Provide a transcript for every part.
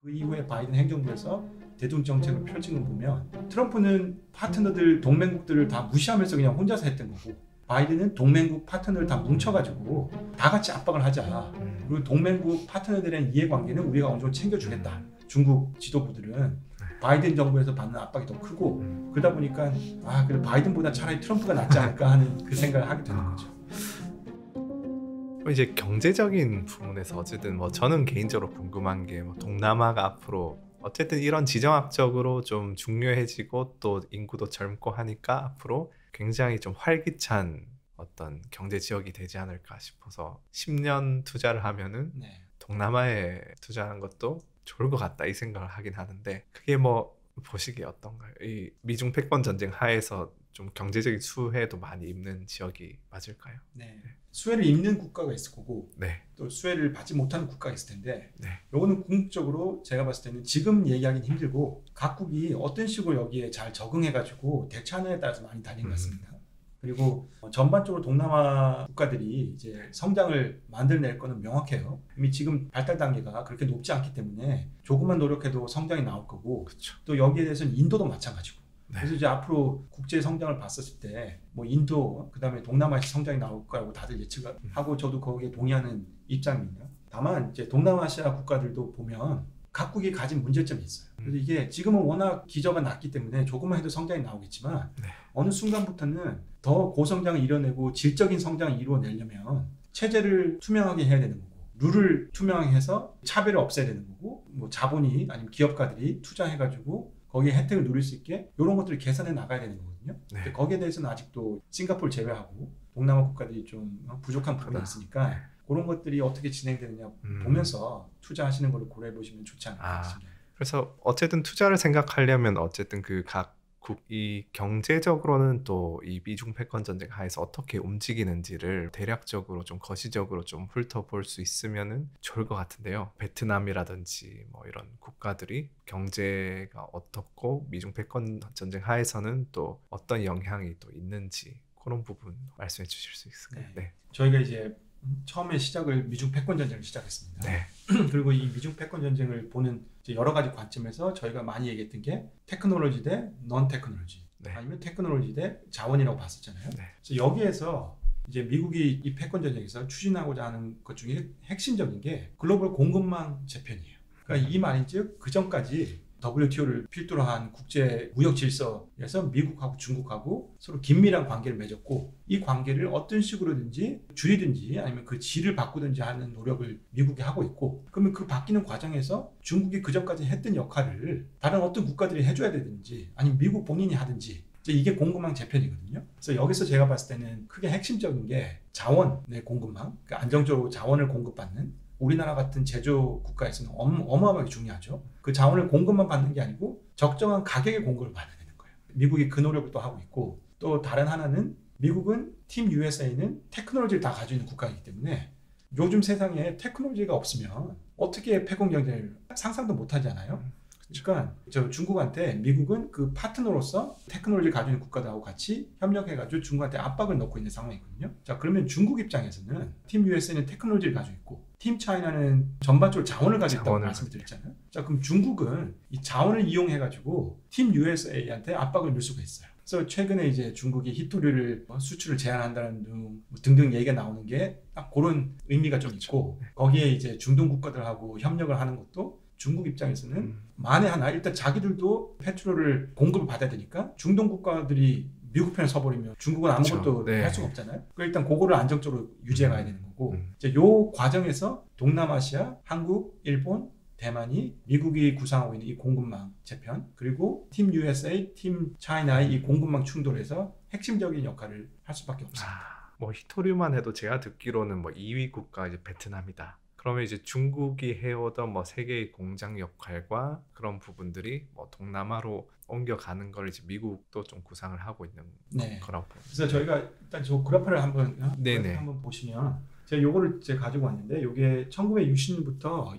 그 이후에 바이든 행정부에서 대중 정책을 펼친 걸 보면 트럼프는 파트너들 동맹국들을 다 무시하면서 그냥 혼자서 했던 거고 바이든은 동맹국 파트너를 다 뭉쳐가지고 다 같이 압박을 하자. 그리고 동맹국 파트너들의 이해관계는 우리가 어느 정도 챙겨주겠다. 중국 지도부들은 바이든 정부에서 받는 압박이 더 크고 그러다 보니까 그래 바이든보다 차라리 트럼프가 낫지 않을까 하는 그 생각을 하게 되는 거죠. 이제 경제적인 부분에서 어쨌든 뭐 저는 개인적으로 궁금한 게 뭐 동남아가 앞으로 어쨌든 이런 지정학적으로 좀 중요해지고 또 인구도 젊고 하니까 앞으로 굉장히 좀 활기찬 어떤 경제 지역이 되지 않을까 싶어서 10년 투자를 하면은 네. 동남아에 투자하는 것도 좋을 것 같다 이 생각을 하긴 하는데 그게 뭐 보시기에 어떤가요? 이 미중 패권 전쟁 하에서 좀 경제적인 수혜도 많이 입는 지역이 맞을까요? 네. 수혜를 입는 국가가 있을 거고 네. 또 수혜를 받지 못하는 국가가 있을 텐데 네. 요거는 궁극적으로 제가 봤을 때는 지금 얘기하기는 힘들고 각국이 어떤 식으로 여기에 잘 적응해가지고 대처하느냐에 따라서 많이 달린 것 같습니다. 그리고 전반적으로 동남아 국가들이 이제 성장을 만들어낼 거는 명확해요. 이미 지금 발달 단계가 그렇게 높지 않기 때문에 조금만 노력해도 성장이 나올 거고 그쵸. 또 여기에 대해서는 인도도 마찬가지고 네. 그래서 이제 앞으로 국제 성장을 봤었을 때 뭐 인도 그다음에 동남아에서 성장이 나올 거라고 다들 예측을 하고 저도 거기에 동의하는 입장입니다. 다만 이제 동남아시아 국가들도 보면 각국이 가진 문제점이 있어요. 그래서 이게 지금은 워낙 기저가 낮기 때문에 조금만 해도 성장이 나오겠지만 네. 어느 순간부터는 더 고성장을 이뤄내고 질적인 성장을 이루어내려면 체제를 투명하게 해야 되는 거고 룰을 투명하게 해서 차별을 없애야 되는 거고 뭐 자본이 아니면 기업가들이 투자해가지고 거기에 혜택을 누릴 수 있게 이런 것들을 개선해 나가야 되는 거거든요. 네. 근데 거기에 대해서는 아직도 싱가포르 제외하고 동남아 국가들이 좀 부족한 부분이 있으니까 네. 그런 것들이 어떻게 진행되느냐 보면서 투자하시는 걸 고려해 보시면 좋지 않을까 싶습니다. 그래서 어쨌든 투자를 생각하려면 어쨌든 그 각국이 경제적으로는 또 이 미중 패권 전쟁 하에서 어떻게 움직이는지를 대략적으로 좀 거시적으로 좀 훑어볼 수 있으면은 좋을 것 같은데요. 베트남이라든지 뭐 이런 국가들이 경제가 어떻고 미중 패권 전쟁 하에서는 또 어떤 영향이 또 있는지 그런 부분 말씀해 주실 수 있을까요? 네. 저희가 이제 처음에 시작을 미중 패권 전쟁을 시작했습니다. 네. 그리고 이 미중 패권 전쟁을 보는 이제 여러 가지 관점에서 저희가 많이 얘기했던 게 테크놀로지 대 넌 테크놀로지 네. 아니면 테크놀로지 대 자원이라고 봤었잖아요. 네. 그래서 여기에서 이제 미국이 이 패권 전쟁에서 추진하고자 하는 것 중에 핵심적인 게 글로벌 공급망 재편이에요. 그러니까 이 말인즉 그 전까지 WTO를 필두로 한 국제 무역 질서에서 미국하고 중국하고 서로 긴밀한 관계를 맺었고 이 관계를 어떤 식으로든지 줄이든지 아니면 그 질을 바꾸든지 하는 노력을 미국이 하고 있고 그러면 그 바뀌는 과정에서 중국이 그전까지 했던 역할을 다른 어떤 국가들이 해줘야 되든지 아니면 미국 본인이 하든지 이게 공급망 재편이거든요. 그래서 여기서 제가 봤을 때는 크게 핵심적인 게 자원의 공급망, 그러니까 안정적으로 자원을 공급받는 우리나라 같은 제조 국가에서는 어마어마하게 중요하죠. 그 자원을 공급만 받는 게 아니고 적정한 가격의 공급을 받아야 되는 거예요. 미국이 그 노력을 또 하고 있고 또 다른 하나는 미국은 팀 USA는 테크놀로지를 다 가지고 있는 국가이기 때문에 요즘 세상에 테크놀로지가 없으면 어떻게 패권 경쟁을 상상도 못 하잖아요. 그러니까 저 중국한테 미국은 그 파트너로서 테크놀로지를 가지고 있는 국가들하고 같이 협력해가지고 중국한테 압박을 넣고 있는 상황이거든요. 자 그러면 중국 입장에서는 팀 USA는 테크놀로지를 가지고 있고 팀 차이나는 전반적으로 자원을 가지고 있다고 말씀드렸잖아요. 자 그럼 중국은 이 자원을 이용해가지고 팀 USA한테 압박을 넣을 수가 있어요. 그래서 최근에 이제 중국이 히토류를 수출을 제한한다는 등등 얘기가 나오는 게 딱 그런 의미가 좀 있고 거기에 이제 중동 국가들하고 협력을 하는 것도 중국 입장에서는 만에 하나 일단 자기들도 페트롤을 공급을 받아야 되니까 중동 국가들이 미국 편에 서버리면 중국은 아무것도 네. 할 수가 없잖아요. 그러니까 일단 그거를 안정적으로 유지해 가야 되는 거고 이제 요 과정에서 동남아시아, 한국, 일본, 대만이 미국이 구상하고 있는 이 공급망 재편 그리고 팀 USA, 팀 차이나의 이 공급망 충돌에서 핵심적인 역할을 할 수밖에 없습니다. 뭐 히토류만 해도 제가 듣기로는 뭐 2위 국가 이제 베트남이다. 그러면 이제 중국이 해오던 뭐 세계의 공장 역할과 그런 부분들이 뭐 동남아로 옮겨가는 걸 이제 미국도 좀 구상을 하고 있는 거라고 봅니다. 그래서 저희가 일단 저 그래프를 한번 보시면 제가 요거를 제가 가지고 왔는데 요게 1960년부터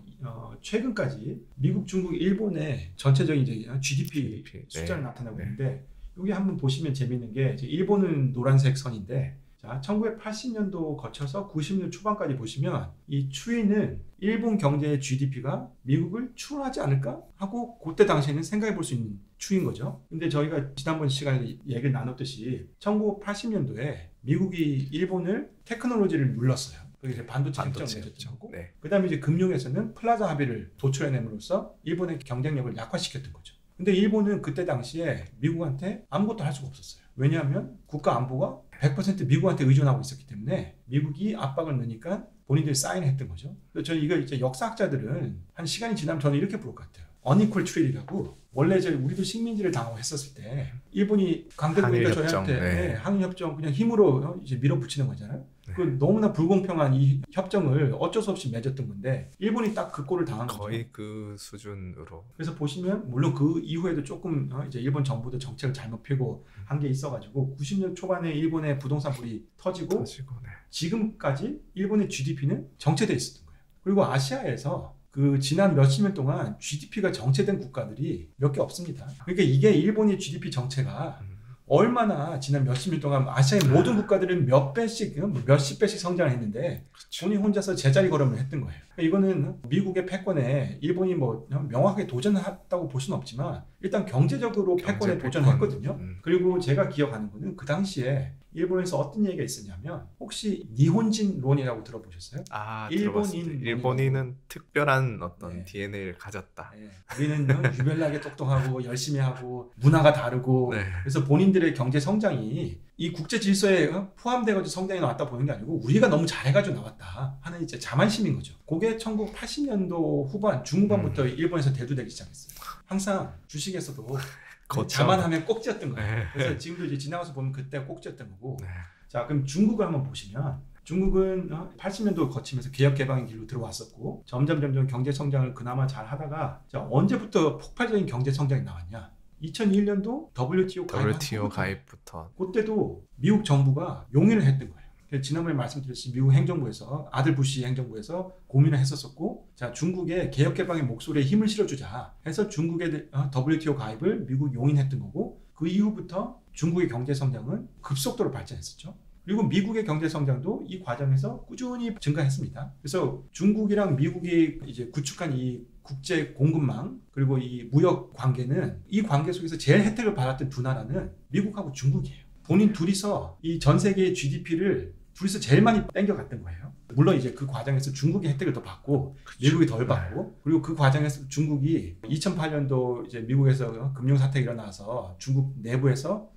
최근까지 미국, 중국, 일본의 전체적인 이제 GDP 숫자를 나타내고 있는데 여기 한번 보시면 재미있는 게 이제 일본은 노란색 선인데 자, 1980년도 거쳐서 90년대 초반까지 보시면 이 추이는 일본 경제의 GDP가 미국을 추월하지 않을까 하고 그때 당시에는 생각해 볼 수 있는 추이인 거죠. 근데 저희가 지난번 시간에 얘기를 나눴듯이 1980년도에 미국이 일본을 테크놀로지를 눌렀어요. 그게 이제 반도체 협정을 맺었죠. 네. 그다음에 이제 금융에서는 플라자 합의를 도출해냄으로써 일본의 경쟁력을 약화시켰던 거죠. 근데 일본은 그때 당시에 미국한테 아무것도 할 수가 없었어요. 왜냐하면 국가 안보가 100% 미국한테 의존하고 있었기 때문에 미국이 압박을 넣으니까 본인들이 사인했던 거죠. 그래서 저는 이걸 이제 역사학자들은 한 시간이 지나면 저는 이렇게 볼 것 같아요. unequal treaty라고 원래 이제 우리도 식민지를 당하고 했었을 때 일본이 강대국이니까 저희한테 네. 항일협정 그냥 힘으로 이제 밀어붙이는 거잖아요. 네. 그 너무나 불공평한 이 협정을 어쩔 수 없이 맺었던 건데 일본이 딱 그 꼴을 당한 거죠. 거의 그 수준으로. 그래서 보시면 물론 그 이후에도 조금 이제 일본 정부도 정책을 잘못 펴고 한 게 있어가지고 90년 초반에 일본의 부동산 불이 터지고 네. 지금까지 일본의 GDP는 정체돼 있었던 거예요. 그리고 아시아에서 그 지난 몇십 년 동안 GDP가 정체된 국가들이 몇 개 없습니다. 그러니까 이게 일본의 GDP 정체가 얼마나 지난 몇십 년 동안 아시아의 모든 국가들은 몇 배씩, 몇십 배씩 성장을 했는데 그렇죠. 본인 혼자서 제자리 걸음을 했던 거예요. 그러니까 이거는 미국의 패권에 일본이 뭐 명확하게 도전했다고 볼 수는 없지만 일단 경제적으로 패권에 도전했거든요. 그리고 제가 기억하는 거는 그 당시에 일본에서 어떤 얘기가 있었냐면 혹시 니혼진론이라고 들어보셨어요? 아, 일본인 일본인은 특별한 어떤 네. DNA를 가졌다. 네. 우리는 유별나게 똑똑하고 열심히 하고 문화가 다르고 네. 그래서 본인들의 경제 성장이 이 국제 질서에 포함돼가지고 성장이 나왔다 보는 게 아니고 우리가 너무 잘해가지고 나왔다 하는 이제 자만심인 거죠. 그게 1980년도 후반 중후반부터 일본에서 대두되기 시작했어요. 항상 주식에서도 자만하면 꼭지였던 거예요. 네. 그래서 지금도 이제 지나가서 보면 그때 꼭지였던 거고. 네. 자, 그럼 중국을 한번 보시면 중국은 80년도 거치면서 개혁 개방의 길로 들어왔었고 점점 경제 성장을 그나마 잘 하다가 자, 언제부터 폭발적인 경제 성장이 나왔냐? 2001년도 WTO 가입부터 그때도 미국 정부가 용인을 했던 거예요. 지난번에 말씀드렸듯이 미국 행정부에서 아들 부시 행정부에서 고민을 했었었고 자 중국의 개혁 개방의 목소리에 힘을 실어주자 해서 중국의 WTO 가입을 미국 용인했던 거고 그 이후부터 중국의 경제 성장은 급속도로 발전했었죠. 그리고 미국의 경제 성장도 이 과정에서 꾸준히 증가했습니다. 그래서 중국이랑 미국이 이제 구축한 이 국제 공급망 그리고 이 무역 관계는 이 관계 속에서 제일 혜택을 받았던 두 나라는 미국하고 중국이에요. 본인 둘이서 이 전 세계의 GDP를 둘이서 제일 많이 땡겨갔던 거예요. 물론 이제 그 과정에서 중국이 혜택을 더 받고 미국이 덜 받고 그리고 그 과정에서 중국이 2008년도 이제 미국에서 금융 사태가 일어나서 중국 내부에서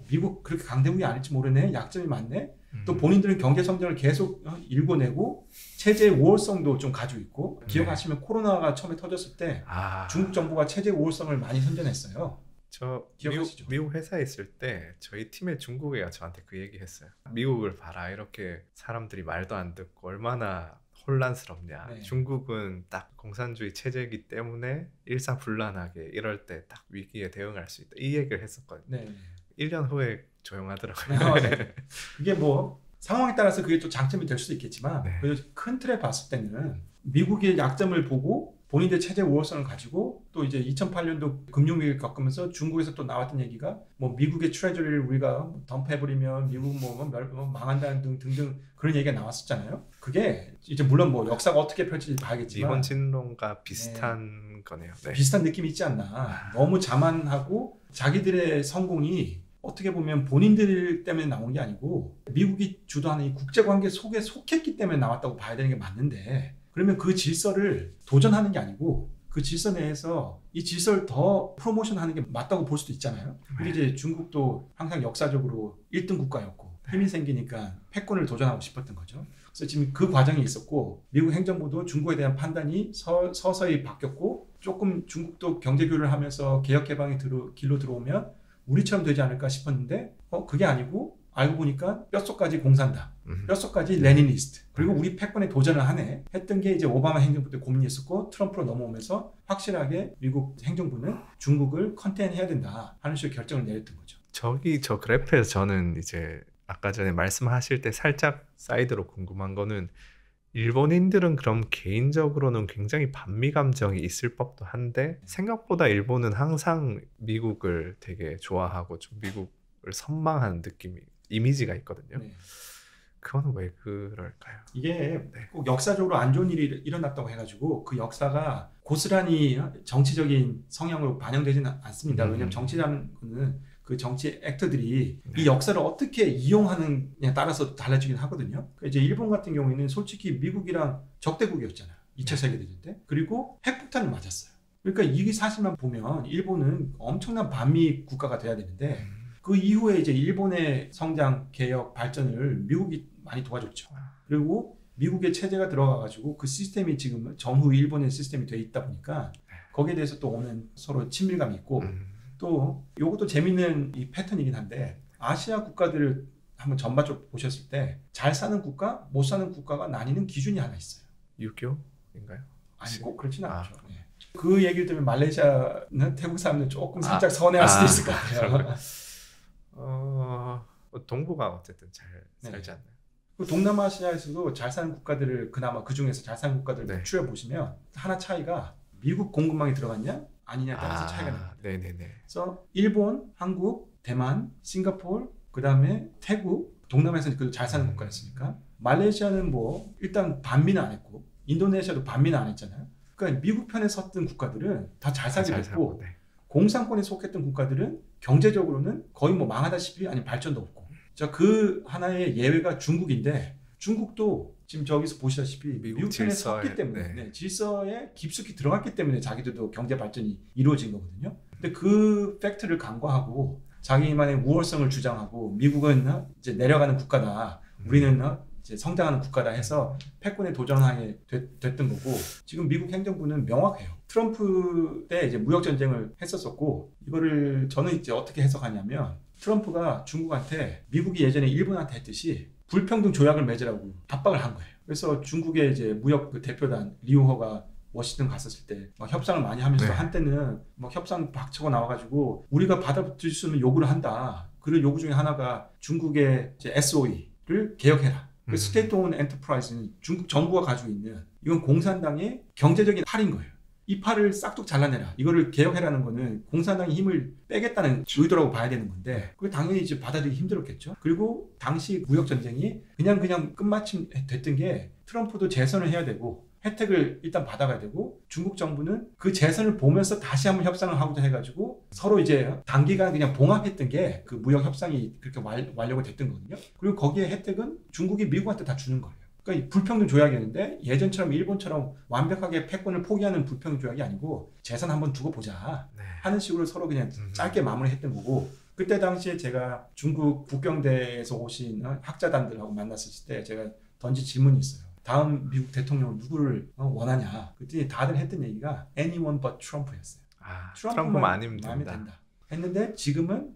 미국 그렇게 강대국이 아닐지 모르네 약점이 많네 또 본인들은 경제 성장을 계속 일궈내고 체제의 우월성도 좀 가지고 있고 기억하시면 코로나가 처음에 터졌을 때 중국 정부가 체제 우월성을 많이 선전했어요. 저 기억하시죠? 미국 회사에 있을 때 저희 팀의 중국애가 저한테 그 얘기 했어요. 미국을 봐라 이렇게 사람들이 말도 안 듣고 얼마나 혼란스럽냐. 네. 중국은 딱 공산주의 체제이기 때문에 일사불란하게 이럴 때 딱 위기에 대응할 수 있다. 이 얘기를 했었거든요. 네. 1년 후에 조용하더라고요. 네. 이게 뭐 상황에 따라서 그게 또 장점이 될 수도 있겠지만 네. 그래도 큰 틀에 봤을 때는 미국의 약점을 보고 본인들 체제 우월성을 가지고 또 이제 2008년도 금융위기를 겪으면서 중국에서 또 나왔던 얘기가 뭐 미국의 트레저리를 우리가 덤프해버리면 미국 뭐 망한다는 등등 그런 얘기가 나왔었잖아요. 그게 이제 물론 뭐 역사가 어떻게 펼칠지 봐야겠지만 니혼진론과 비슷한 거네요. 네. 비슷한 느낌이 있지 않나. 너무 자만하고 자기들의 성공이 어떻게 보면 본인들 때문에 나온 게 아니고 미국이 주도하는 이 국제관계 속에 속했기 때문에 나왔다고 봐야 되는 게 맞는데 그러면 그 질서를 도전하는 게 아니고 그 질서 내에서 이 질서를 더 프로모션하는 게 맞다고 볼 수도 있잖아요. 근데 이제 중국도 항상 역사적으로 1등 국가였고 힘이 생기니까 패권을 도전하고 싶었던 거죠. 그래서 지금 그 과정이 있었고 미국 행정부도 중국에 대한 판단이 서서히 바뀌었고 조금 중국도 경제 교류를 하면서 개혁 개방의 길로 들어오면 우리처럼 되지 않을까 싶었는데 그게 아니고 알고 보니까 뼛속까지 공산당, 뼛속까지 레니니스트 그리고 우리 패권에 도전을 하네 했던 게 이제 오바마 행정부 때 고민이었었고 트럼프로 넘어오면서 확실하게 미국 행정부는 중국을 컨테인해야 된다 하는 식으로 결정을 내렸던 거죠. 저 그래프에서 저는 이제 아까 전에 말씀하실 때 살짝 사이드로 궁금한 거는 일본인들은 그럼 개인적으로는 굉장히 반미 감정이 있을 법도 한데 생각보다 일본은 항상 미국을 되게 좋아하고 좀 미국을 선망하는 이미지가 있거든요. 네. 그거는 왜 그럴까요? 이게 네. 꼭 역사적으로 안 좋은 일이 일어났다고 해가지고 그 역사가 고스란히 정치적인 성향으로 반영되지는 않습니다. 왜냐하면 정치라는 거는 그 정치 액터들이 네. 이 역사를 어떻게 이용하느냐에 따라서 달라지긴 하거든요. 그러니까 이제 일본 같은 경우에는 솔직히 미국이랑 적대국이었잖아요. 2차 세계대전 때. 그리고 핵폭탄을 맞았어요. 그러니까 이 사실만 보면 일본은 엄청난 반미 국가가 돼야 되는데 그 이후에 이제 일본의 성장, 개혁, 발전을 미국이 많이 도와줬죠. 그리고 미국의 체제가 들어가가지고 그 시스템이 지금 전후 일본의 시스템이 돼 있다 보니까 거기에 대해서 또 오는 서로 친밀감이 있고 또 이것도 재밌는 이 패턴이긴 한데 아시아 국가들을 한번 전반적으로 보셨을 때 잘 사는 국가, 못 사는 국가가 나뉘는 기준이 하나 있어요. 유교인가요? 아니 꼭 그렇지는 아. 않죠. 네. 그 얘기를 들으면 말레이시아는 태국 사람들 조금 살짝 서운해할 수도 있을 것 같아요. 동북아 어쨌든 잘 네. 살지 않나요? 그 동남아시아에서도 잘 사는 국가들을 그나마 그 중에서 잘 사는 국가들을 네. 추려 보시면 하나 차이가 미국 공급망이 들어갔냐 아니냐에 따라서 차이가 납니다. 네네네. 그래서 일본, 한국, 대만, 싱가포르, 그 다음에 태국, 동남아에서는 그래도 잘 사는 국가였으니까 말레이시아는 뭐 일단 반미는 안 했고 인도네시아도 반미는 안 했잖아요. 그러니까 미국 편에 섰던 국가들은 다 잘 살게 됐고 네. 공산권에 속했던 국가들은 경제적으로는 거의 뭐 망하다시피 아니면 발전도 없고. 자, 그 하나의 예외가 중국인데 중국도 지금 저기서 보시다시피 미국 편에 섰기 때문에 네. 질서에 깊숙이 들어갔기 때문에 자기들도 경제 발전이 이루어진 거거든요. 근데 그 팩트를 간과하고 자기만의 우월성을 주장하고 미국은 이제 내려가는 국가다. 우리는 이제 성장하는 국가다 해서 패권에 도전하게 됐던 거고 지금 미국 행정부는 명확해요. 트럼프 때 이제 무역 전쟁을 했었었고 이거를 저는 이제 어떻게 해석하냐면 트럼프가 중국한테 미국이 예전에 일본한테 했듯이 불평등 조약을 맺으라고 압박을 한 거예요. 그래서 중국의 이제 무역 그 대표단 리우허가 워싱턴 갔었을 때 막 협상을 많이 하면서 네. 한때는 막 협상 박차고 나와가지고 우리가 받아들일 수 있는 요구를 한다. 그 요구 중에 하나가 중국의 이제 SOE를 개혁해라. 그 스테이트 온 엔터프라이즈는 중국 정부가 가지고 있는 이건 공산당의 경제적인 팔인 거예요. 이 팔을 싹둑 잘라내라. 이거를 개혁해라는 거는 공산당의 힘을 빼겠다는 의도라고 봐야 되는 건데 그게 당연히 이제 받아들이기 힘들었겠죠. 그리고 당시 무역 전쟁이 그냥 끝마침 됐던 게 트럼프도 재선을 해야 되고 혜택을 일단 받아가야 되고 중국 정부는 그 재선을 보면서 다시 한번 협상을 하고자 해가지고 서로 이제 단기간 그냥 봉합했던 게 그 무역 협상이 그렇게 완료가 됐던 거거든요. 그리고 거기에 혜택은 중국이 미국한테 다 주는 거예요. 그러니까 불평등 조약이었는데 예전처럼 일본처럼 완벽하게 패권을 포기하는 불평등 조약이 아니고 재선 한번 두고 보자 하는 식으로 서로 그냥 짧게 마무리했던 거고 그때 당시에 제가 중국 국경대에서 오신 학자단들하고 만났을 때 제가 던진 질문이 있어요. 다음 미국 대통령 누구를 원하냐? 그랬더니 다들 했던 얘기가 anyone but Trump였어요. 트럼프만 아니면 마음에 된다. 든다. 했는데 지금은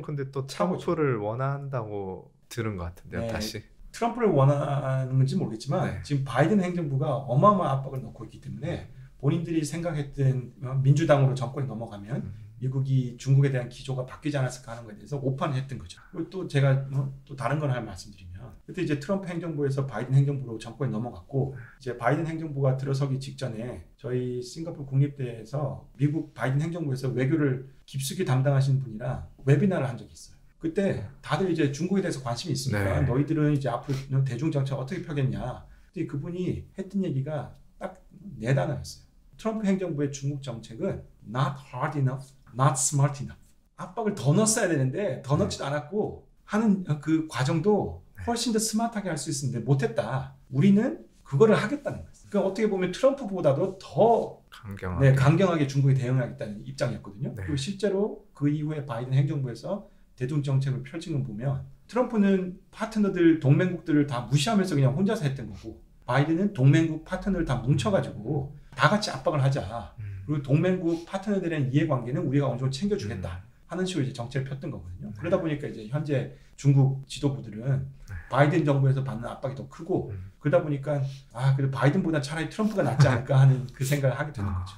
근데 또 차고죠. 트럼프를 원한다고 들은 것 같은데요. 네. 다시. 트럼프를 원하는 건지 모르겠지만 네. 지금 바이든 행정부가 어마어마한 압박을 넣고 있기 때문에 본인들이 생각했던 민주당으로 정권이 넘어가면 미국이 중국에 대한 기조가 바뀌지 않았을까 하는 것에 대해서 오판을 했던 거죠. 그리고 또 제가 또 다른 걸 하나 말씀드리면 그때 이제 트럼프 행정부에서 바이든 행정부로 정권이 넘어갔고 이제 바이든 행정부가 들어서기 직전에 저희 싱가포르 국립대에서 미국 바이든 행정부에서 외교를 깊숙이 담당하시는 분이랑 웨비나를 한 적이 있어요. 그때 다들 이제 중국에 대해서 관심이 있으니까 네. 너희들은 이제 앞으로 대중 정책 어떻게 펴겠냐. 근데 그분이 했던 얘기가 딱 4단어였어요. 트럼프 행정부의 중국 정책은 not hard enough, not smart enough. 압박을 더 넣었어야 되는데 더 넣지도 않았고 하는 그 과정도 훨씬 더 스마트하게 할 수 있었는데 못했다. 우리는 그거를 하겠다는 거예요. 그러니까 어떻게 보면 트럼프보다도 더 강경하게 중국에 대응하겠다는 입장이었거든요. 네. 그리고 실제로 그 이후에 바이든 행정부에서 대중 정책을 펼친 걸 보면 트럼프는 파트너들, 동맹국들을 다 무시하면서 그냥 혼자서 했던 거고 바이든은 동맹국 파트너를 다 뭉쳐가지고 다 같이 압박을 하자. 그리고 동맹국 파트너들의 이해관계는 우리가 어느 정도 챙겨주겠다 하는 식으로 이제 정책을 폈던 거거든요. 그러다 보니까 이제 현재 중국 지도부들은 바이든 정부에서 받는 압박이 더 크고 그러다 보니까 그래도 바이든보다 차라리 트럼프가 낫지 않을까 하는 그 생각을 하게 되는 거죠.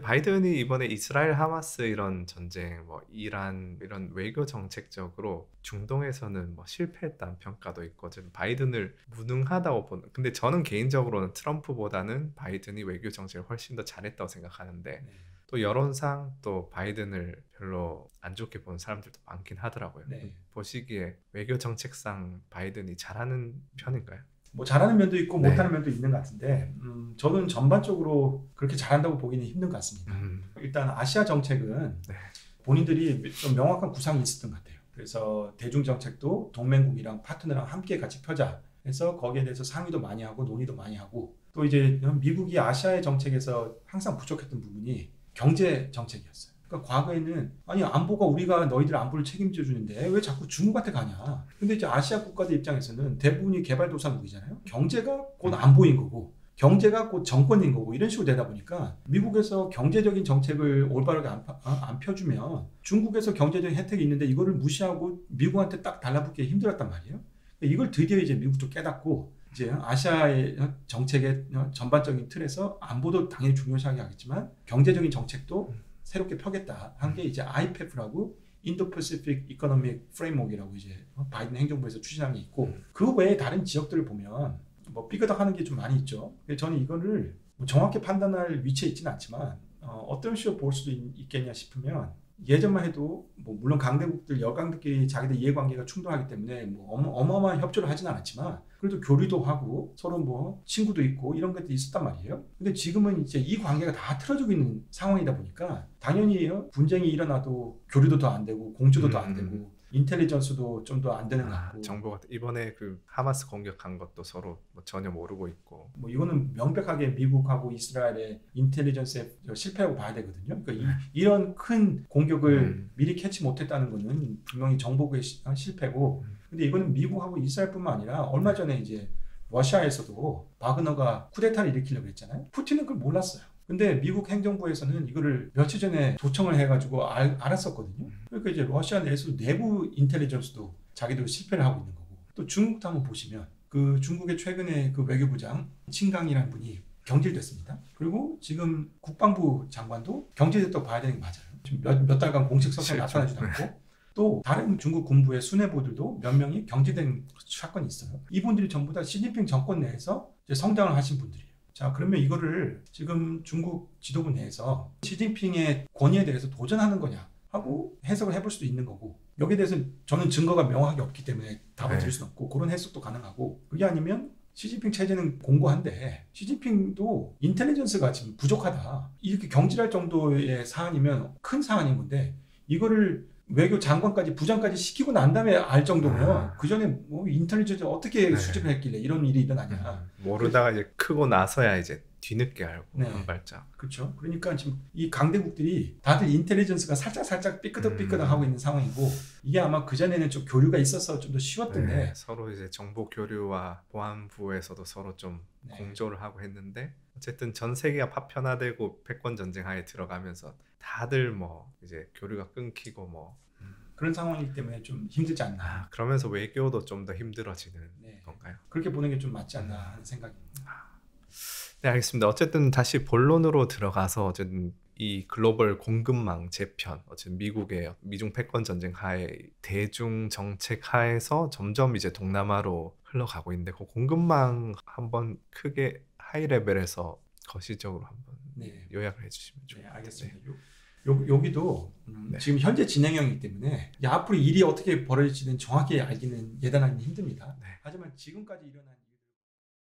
바이든이 이번에 이스라엘 하마스 이런 전쟁, 뭐 이란 이런 외교 정책적으로 중동에서는 뭐 실패했다는 평가도 있고 좀 바이든을 무능하다고 보는. 근데 저는 개인적으로는 트럼프보다는 바이든이 외교 정책을 훨씬 더 잘했다고 생각하는데 또 여론상 또 바이든을 별로 안 좋게 보는 사람들도 많긴 하더라고요. 네. 보시기에 외교 정책상 바이든이 잘하는 편인가요? 뭐 잘하는 면도 있고 네. 못하는 면도 있는 것 같은데 저는 전반적으로 그렇게 잘한다고 보기는 힘든 것 같습니다. 일단 아시아 정책은 네. 본인들이 좀 명확한 구상이 있었던 것 같아요. 그래서 대중 정책도 동맹국이랑 파트너랑 함께 같이 펴자 해서 거기에 대해서 상의도 많이 하고 논의도 많이 하고 또 이제 미국이 아시아의 정책에서 항상 부족했던 부분이 경제 정책이었어요. 그러니까 과거에는 아니 안보가 우리가 너희들 안보를 책임져 주는데 왜 자꾸 중국한테 가냐. 근데 이제 아시아 국가들 입장에서는 대부분이 개발도상국이잖아요. 경제가 곧 안보인 거고 경제가 곧 정권인 거고 이런 식으로 되다 보니까 미국에서 경제적인 정책을 올바르게 안 펴주면 중국에서 경제적인 혜택이 있는데 이거를 무시하고 미국한테 딱 달라붙기 힘들었단 말이에요. 이걸 드디어 이제 미국도 깨닫고 이제 아시아의 정책의 전반적인 틀에서 안보도 당연히 중요시하게 하겠지만 경제적인 정책도 새롭게 펴겠다 한 게 이제 IPEF라고 인도-패시픽 이코노믹 프레임워크라고 이제 바이든 행정부에서 추진한 게 있고 그 외에 다른 지역들을 보면 뭐 삐그덕하는 게 좀 많이 있죠. 저는 이거를 뭐 정확히 판단할 위치에 있지는 않지만 어떤 식으로 볼 수도 있겠냐 싶으면 예전만 해도 뭐 물론 강대국들 여강들끼리 자기들 이해관계가 충돌하기 때문에 뭐 어마어마한 협조를 하진 않았지만 그래도 교류도 하고 서로 뭐 친구도 있고 이런 것들이 있었단 말이에요. 근데 지금은 이제 이 관계가 다 틀어지고 있는 상황이다 보니까 당연히 분쟁이 일어나도 교류도 더 안 되고 공조도 더 안 되고 인텔리전스도 좀 더 안 되는 것 같고 정보가 이번에 그 하마스 공격한 것도 서로 뭐 전혀 모르고 있고 뭐 이거는 명백하게 미국하고 이스라엘의 인텔리전스의 실패라고 봐야 되거든요. 그러니까 이런 큰 공격을 미리 캐치 못했다는 거는 분명히 정보국의 실패고 근데 이거는 미국하고 이스라엘뿐만 아니라 얼마 전에 이제 러시아에서도 바그너가 쿠데타를 일으키려고 했잖아요. 푸틴은 그걸 몰랐어요. 근데 미국 행정부에서는 이거를 며칠 전에 도청을 해가지고 알았었거든요. 그러니까 이제 러시아 내에서 내부 인텔리전스도 자기들 실패를 하고 있는 거고 또 중국도 한번 보시면 그 중국의 최근에 그 외교부장 친강이라는 분이 경질됐습니다. 그리고 지금 국방부 장관도 경질됐다고 봐야 되는 게 맞아요. 지금 몇 달간 공식 석상에 나타나지도 않고 또 다른 중국 군부의 수뇌부들도 몇 명이 경질된 사건이 있어요. 이분들이 전부 다 시진핑 정권 내에서 이제 성장을 하신 분들이에요. 자, 그러면 이거를 지금 중국 지도부 내에서 시진핑의 권위에 대해서 도전하는 거냐 하고 해석을 해볼 수도 있는 거고 여기에 대해서는 저는 증거가 명확하게 없기 때문에 답을 드릴 수는 없고 그런 해석도 가능하고 그게 아니면 시진핑 체제는 공고한데 시진핑도 인텔리전스가 지금 부족하다. 이렇게 경질할 정도의 사안이면 큰 사안인 건데 이거를 외교 장관까지 부장까지 시키고 난 다음에 알 정도면 그 전에 뭐 인텔리전스 어떻게 수집을 했길래 이런 일이 일어나냐. 모르다가 이제 크고 나서야 이제 뒤늦게 알고 네. 한 발짝. 그렇죠. 그러니까 지금 이 강대국들이 다들 인텔리전스가 살짝 삐끄덕삐끄덕 하고 있는 상황이고 이게 아마 그 전에는 좀 교류가 있어서 좀 더 쉬웠던데 네, 서로 이제 정보 교류와 보안부에서도 서로 좀 네. 공조를 하고 했는데 어쨌든 전 세계가 파편화되고 패권 전쟁 하에 들어가면서 다들 뭐 이제 교류가 끊기고 뭐 그런 상황이기 때문에 좀 힘들지 않나. 그러면서 외교도 좀 더 힘들어지는 네. 건가요? 그렇게 보는 게 좀 맞지 않나 하는 생각입니다. 네, 알겠습니다. 어쨌든 다시 본론으로 들어가서 어쨌든 이 글로벌 공급망 재편, 어쨌든 미국의 미중 패권 전쟁 하에 대중 정책 하에서 점점 이제 동남아로 흘러가고 있는데 그 공급망 한번 크게 하이 레벨에서 거시적으로 한번 네. 요약을 해주시면 네, 좋겠습니다. 알겠습니다. 여기도 네. 지금 현재 진행형이기 때문에 앞으로 일이 어떻게 벌어질지는 정확히 알기는 예단하기는 힘듭니다. 네. 하지만 지금까지 일어난